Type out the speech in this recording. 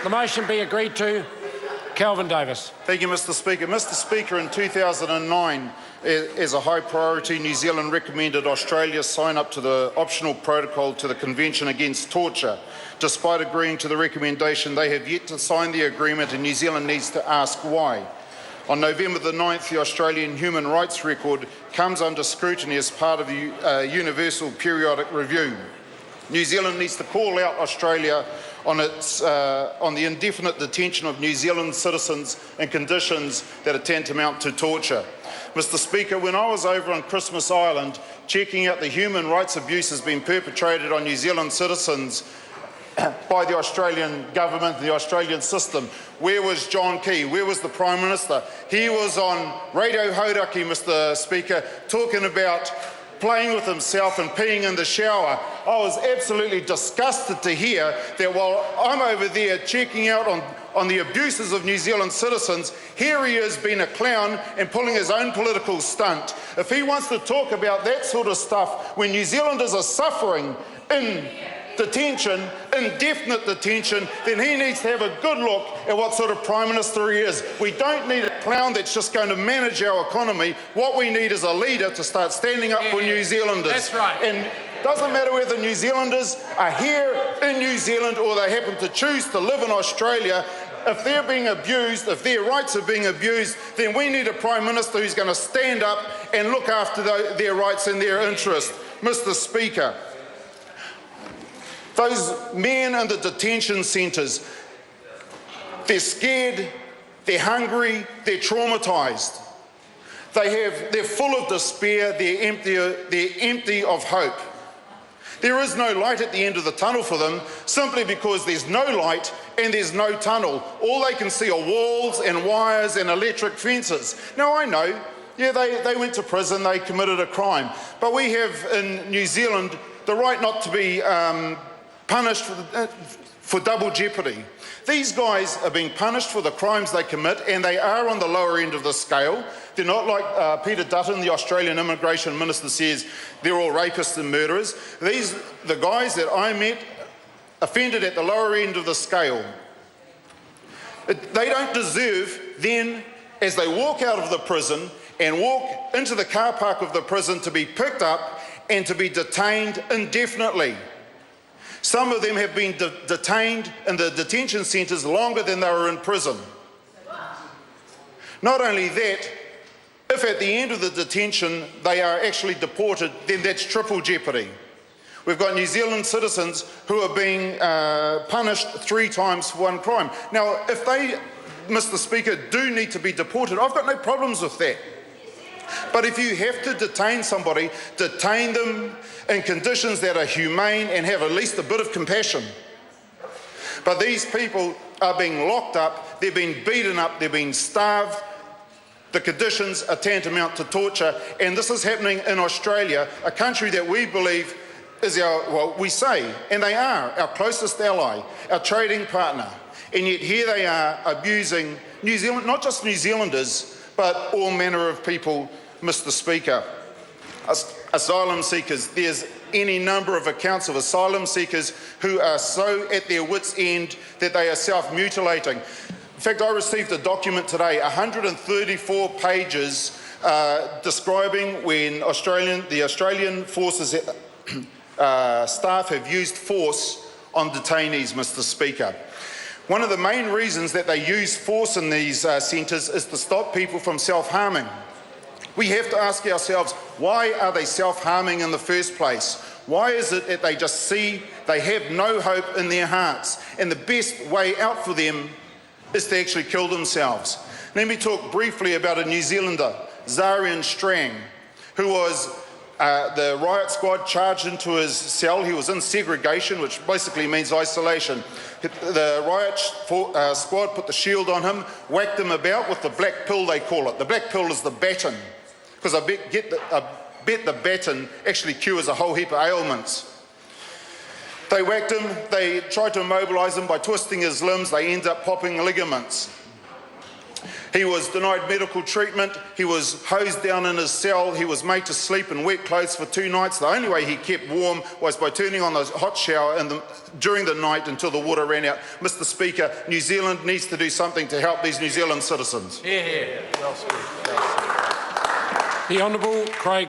The motion be agreed to. Kelvin Davis. Thank you, Mr Speaker. Mr Speaker, in 2009, as a high priority, New Zealand recommended Australia sign up to the optional protocol to the Convention Against Torture. Despite agreeing to the recommendation, they have yet to sign the agreement, and New Zealand needs to ask why. On November the 9th, the Australian human rights record comes under scrutiny as part of the Universal Periodic Review. New Zealand needs to call out Australia on the indefinite detention of New Zealand citizens in conditions that are tantamount to torture. Mr Speaker, when I was over on Christmas Island checking out the human rights abuses being perpetrated on New Zealand citizens by the Australian government and the Australian system, where was John Key? Where was the Prime Minister? He was on Radio Hauraki, Mr Speaker, talking about playing with himself and peeing in the shower. I was absolutely disgusted to hear that while I'm over there checking out on the abuses of New Zealand citizens, here he is being a clown and pulling his own political stunt. If he wants to talk about that sort of stuff when New Zealanders are suffering in detention, indefinite detention, then he needs to have a good look at what sort of Prime Minister he is. We don't need a clown that's just going to manage our economy. What we need is a leader to start standing up for New Zealanders. That's right. And it doesn't matter whether New Zealanders are here in New Zealand or they happen to choose to live in Australia. If they're being abused, if their rights are being abused, then we need a Prime Minister who's going to stand up and look after their rights and their interests. Mr Speaker, those men in the detention centres, they're scared, they're hungry, they're traumatised. They're full of despair, they're empty of hope. There is no light at the end of the tunnel for them, simply because there's no light and there's no tunnel. All they can see are walls and wires and electric fences. Now I know, yeah, they went to prison, they committed a crime, but we have in New Zealand the right not to be punished for double jeopardy. These guys are being punished for the crimes they commit, and they are on the lower end of the scale. They're not like Peter Dutton, the Australian Immigration Minister, says they're all rapists and murderers. The guys that I met offended at the lower end of the scale. They don't deserve then, as they walk out of the prison and walk into the car park of the prison, to be picked up and to be detained indefinitely. Some of them have been detained in the detention centres longer than they were in prison. Not only that, if at the end of the detention they are actually deported, then that's triple jeopardy. We've got New Zealand citizens who are being punished 3 times for one crime. Now, if they, Mr Speaker, do need to be deported, I've got no problems with that. But if you have to detain somebody, detain them in conditions that are humane and have at least a bit of compassion. But these people are being locked up, they're being beaten up, they're being starved. The conditions are tantamount to torture, and this is happening in Australia, a country that we believe is we say, and they are, our closest ally, our trading partner. And yet here they are abusing New Zealand, not just New Zealanders, but all manner of people, Mr Speaker. Asylum seekers, there's any number of accounts of asylum seekers who are so at their wits' end that they are self-mutilating. In fact, I received a document today, 134 pages, describing when the Australian forces staff have used force on detainees, Mr Speaker. One of the main reasons that they use force in these centres is to stop people from self-harming. We have to ask ourselves, why are they self-harming in the first place? Why is it that they just see they have no hope in their hearts, and the best way out for them is to actually kill themselves? Let me talk briefly about a New Zealander, Zarian Strang, who was the riot squad charged into his cell. He was in segregation, which basically means isolation. The riot squad put the shield on him, whacked him about with the black pill, they call it. The black pill is the baton, because I bet the baton actually cures a whole heap of ailments. They whacked him, they tried to immobilise him by twisting his limbs, they end up popping ligaments. He was denied medical treatment, he was hosed down in his cell, he was made to sleep in wet clothes for 2 nights. The only way he kept warm was by turning on the hot shower during the night until the water ran out. Mr. Speaker, New Zealand needs to do something to help these New Zealand citizens. The Honourable Craig